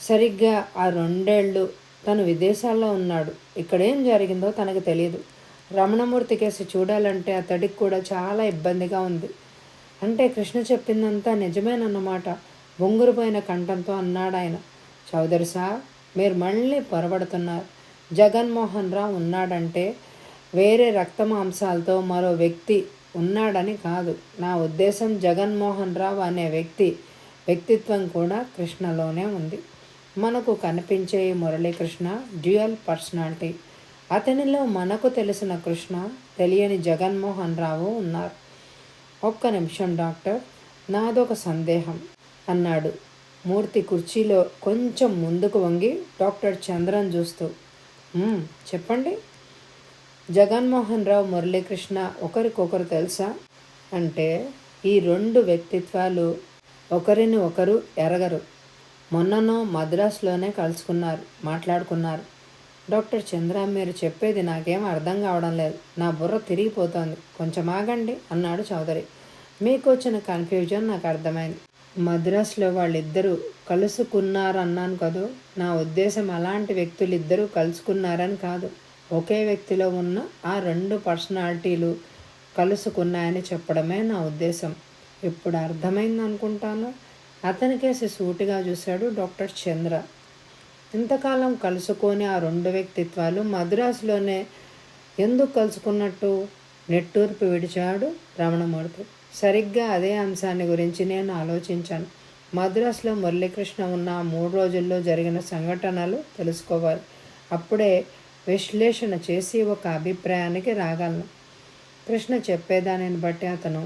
సరిగ్గా ఆ 2 ఏళ్ళు తను విదేశాల్లో ఉన్నాడు. ఇక్కడేం జరిగిందో తనకు తెలియదు. రమణమూర్తి కేసి చూడాలంటే అతడికి కూడా చాలా ఇబ్బందిగా ఉంది. అంటే కృష్ణ చెప్పిందంతా నిజమేనన్నమాట. బొంగురుపోయిన కంఠంతో అన్నాడు ఆయన. చౌదరి సాబ్, మీరు మళ్ళీ పొరబడుతున్నారు. జగన్మోహన్ రావు ఉన్నాడంటే వేరే రక్తమాంసాలతో మరో వ్యక్తి ఉన్నాడని కాదు. నా ఉద్దేశం జగన్మోహన్ రావు అనే వ్యక్తిత్వం కూడా కృష్ణలోనే ఉంది. మనకు కనిపించే మురళీకృష్ణ డ్యూయల్ పర్సనాలిటీ. అతనిలో మనకు తెలిసిన కృష్ణ, తెలియని జగన్మోహన్ రావు ఉన్నారు. ఒక్క నిమిషం డాక్టర్, నాదొక సందేహం అన్నాడు మూర్తి కుర్చీలో కొంచెం ముందుకు వంగి డాక్టర్ చంద్రన్ చూస్తూ. చెప్పండి. జగన్మోహన్ రావు, మురళీకృష్ణ ఒకరికొకరు తెలుసా? అంటే ఈ రెండు వ్యక్తిత్వాలు ఒకరిని ఒకరు ఎరగరు. మొన్ననో మద్రాసులోనే మాట్లాడుకున్నారు. డాక్టర్ చంద్ర, మీరు చెప్పేది నాకేం అర్థం కావడం లేదు. నా బుర్ర తిరిగిపోతోంది. కొంచెం ఆగండి అన్నాడు చౌదరి. మీకు వచ్చిన కన్ఫ్యూజన్ నాకు అర్థమైంది. మద్రాసులో వాళ్ళిద్దరూ కలుసుకున్నారన్నాను కదూ. నా ఉద్దేశం అలాంటి వ్యక్తులు ఇద్దరూ కలుసుకున్నారని కాదు. ఒకే వ్యక్తిలో ఉన్న ఆ రెండు పర్సనాలిటీలు కలుసుకున్నాయని చెప్పడమే నా ఉద్దేశం. ఇప్పుడు అర్థమైంది అనుకుంటాను. అతనికేసి సూటిగా చూశాడు డాక్టర్ చంద్ర. ఇంతకాలం కలుసుకొని ఆ రెండు వ్యక్తిత్వాలు మద్రాసులోనే ఎందుకు కలుసుకున్నట్టు నిట్టూర్పు విడిచాడు రమణమూర్తి. సరిగ్గా అదే అంశాన్ని గురించి నేను ఆలోచించాను. మద్రాసులో మురళీకృష్ణ ఉన్న 3 రోజుల్లో జరిగిన సంఘటనలు తెలుసుకోవాలి. అప్పుడే విశ్లేషణ చేసి ఒక అభిప్రాయానికి రాగలను. కృష్ణ చెప్పేదానిని బట్టి అతను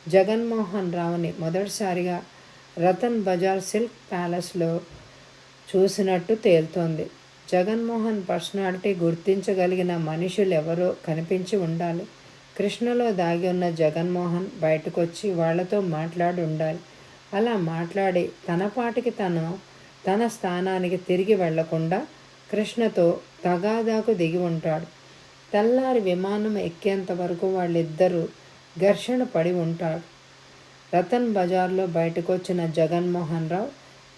జగన్మోహన్ రావుని మొదటిసారిగా రతన్ బజార్ సిల్క్ ప్యాలెస్లో చూసినట్టు తేలుతోంది. జగన్మోహన్ పర్సనాలిటీ గుర్తించగలిగిన మనుషులు ఎవరో కనిపించి ఉండాలి. కృష్ణలో దాగి ఉన్న జగన్మోహన్ బయటకొచ్చి వాళ్లతో మాట్లాడి ఉండాలి. అలా మాట్లాడి తన పాటికి తన స్థానానికి తిరిగి వెళ్లకుండా కృష్ణతో తగాదాకు దిగి ఉంటాడు. తెల్లారి విమానం ఎక్కేంత వరకు వాళ్ళిద్దరూ ఘర్షణ పడి ఉంటాడు. రతన్ బజార్లో బయటకొచ్చిన జగన్మోహన్ రావు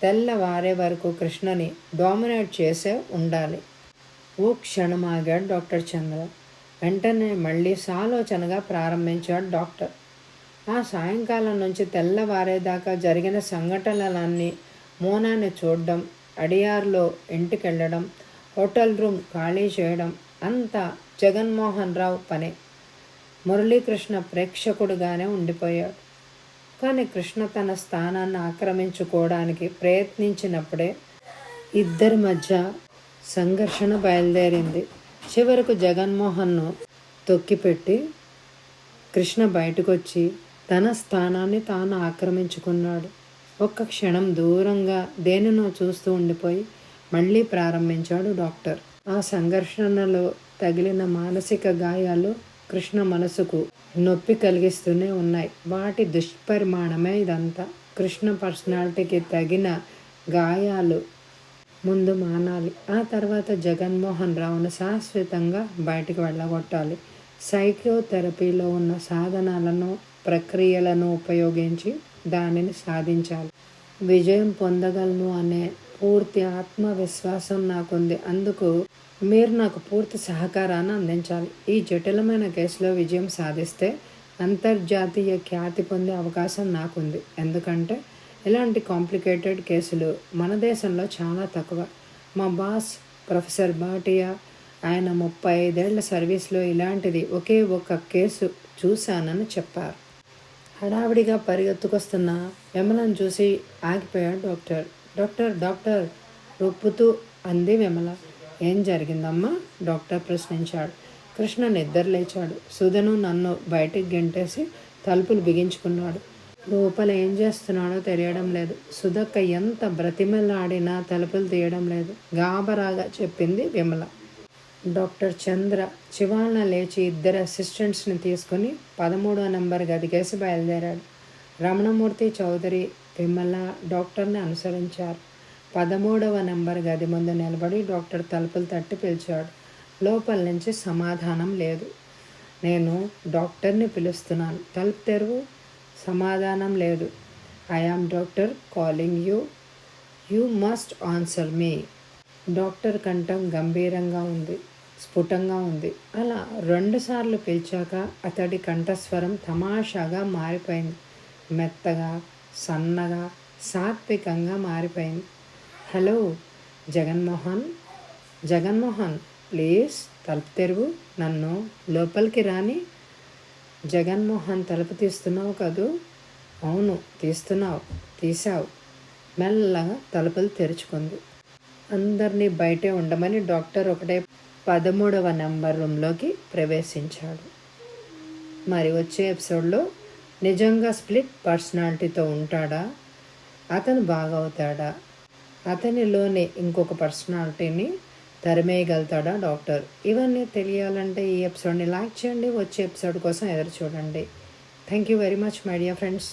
తెల్లవారే వరకు కృష్ణని డామినేట్ చేసే ఉండాలి. ఓ క్షణం ఆగాడు డాక్టర్ చంద్ర. వెంటనే మళ్ళీ సాలోచనగా ప్రారంభించాడు డాక్టర్. ఆ సాయంకాలం నుంచి తెల్లవారేదాకా జరిగిన సంఘటనలన్నీ మోనాన్ని చూడడం, అడియార్లో ఇంటికెళ్ళడం, హోటల్ రూమ్ ఖాళీ చేయడం అంతా జగన్మోహన్ రావు పనే. మురళీకృష్ణ ప్రేక్షకుడుగానే ఉండిపోయాడు. కానీ కృష్ణ తన స్థానాన్ని ఆక్రమించుకోవడానికి ప్రయత్నించినప్పుడే ఇద్దరి మధ్య సంఘర్షణ బయలుదేరింది. చివరకు జగన్మోహన్ను తొక్కిపెట్టి కృష్ణ బయటకొచ్చి తన స్థానాన్ని తాను ఆక్రమించుకున్నాడు. ఒక్క క్షణం దూరంగా దేనినో చూస్తూ ఉండిపోయి మళ్ళీ ప్రారంభించాడు డాక్టర్. ఆ సంఘర్షణలో తగిలిన మానసిక గాయాలు కృష్ణ మనసుకు నొప్పి కలిగిస్తూనే ఉన్నాయి. వాటి దుష్పరిమాణమే ఇదంతా. కృష్ణ పర్సనాలిటీకి తగిన గాయాలు ముందు మానాలి. ఆ తర్వాత జగన్మోహన్ రావును శాశ్వతంగా బయటకు వెళ్ళగొట్టాలి. సైకోథెరపీలో ఉన్న సాధనాలను, ప్రక్రియలను ఉపయోగించి దానిని సాధించాలి. విజయం పొందగలను అనే పూర్తి ఆత్మవిశ్వాసం నాకుంది. అందుకు మీరు నాకు పూర్తి సహకారాన్ని అందించాలి. ఈ జటిలమైన కేసులో విజయం సాధిస్తే అంతర్జాతీయ ఖ్యాతి పొందే అవకాశం నాకుంది. ఎందుకంటే ఇలాంటి కాంప్లికేటెడ్ కేసులు మన దేశంలో చాలా తక్కువ. మా బాస్ ప్రొఫెసర్ భాటియా, ఆయన 35 ఏళ్ల సర్వీస్లో ఇలాంటిది ఒకే ఒక కేసు చూశానని చెప్పారు. హడావిడిగా పరిగెత్తుకొస్తున్న విమలను చూసి ఆగిపోయాడు డాక్టర్. డాక్టర్ డాక్టర్ రొప్పుతూ అంది విమల. ఏం జరిగిందమ్మా? డాక్టర్ ప్రశ్నించాడు. కృష్ణ నిద్రలేచాడు. సుధను నన్ను బయటికి గెంటేసి తలుపులు బిగించుకున్నాడు. లోపల ఏం చేస్తున్నాడో తెలియడం లేదు. సుధక్క ఎంత బ్రతిమలాడినా తలుపులు తీయడం లేదు. గాబరాగా చెప్పింది విమల. డాక్టర్ చంద్ర చివాలన లేచి 2 అసిస్టెంట్స్ని తీసుకుని 13వ నెంబర్ గదికేసి బయలుదేరాడు. రమణమూర్తి, చౌదరి, విమల డాక్టర్ని అనుసరించారు. 13వ నెంబర్ గది ముందు నిలబడి డాక్టర్ తలుపులు తట్టి పిలిచాడు. లోపల నుంచి సమాధానం లేదు. నేను డాక్టర్ని పిలుస్తున్నాను, తలుపు తెరువు. సమాధానం లేదు. I am doctor calling you. You must answer me. Doctor కంఠం గంభీరంగా ఉంది. స్ఫుటంగా ఉంది. అలా 2 సార్లు పిలిచాక అతడి కంఠస్వరం తమాషాగా మారిపోయింది. మెత్తగా, సన్నగా, సాత్వికంగా మారిపోయింది. హలో జగన్మోహన్, జగన్మోహన్ ప్లీజ్ తలుపు తెరువు, నన్ను లోపలికి రాని. జగన్మోహన్ తలుపు తీస్తున్నావు కదూ? అవును తీసావు. మెల్లగా తలుపులు తెరుచుకుంది. అందరినీ బయటే ఉండమని డాక్టర్ ఒకటే 13వ నెంబర్ రూమ్లోకి ప్రవేశించాడు. మరి వచ్చే ఎపిసోడ్లో నిజంగా స్ప్లిట్ పర్సనాలిటీతో ఉంటాడా? అతను బాగవుతాడా? అతనిలోనే ఇంకొక పర్సనాలిటీని తరిమేయగలుగుతాడా డాక్టర్? ఇవన్నీ తెలియాలంటే ఈ ఎపిసోడ్ని లైక్ చేయండి. వచ్చే ఎపిసోడ్ కోసం ఎదురు చూడండి. Thank you very much my dear friends.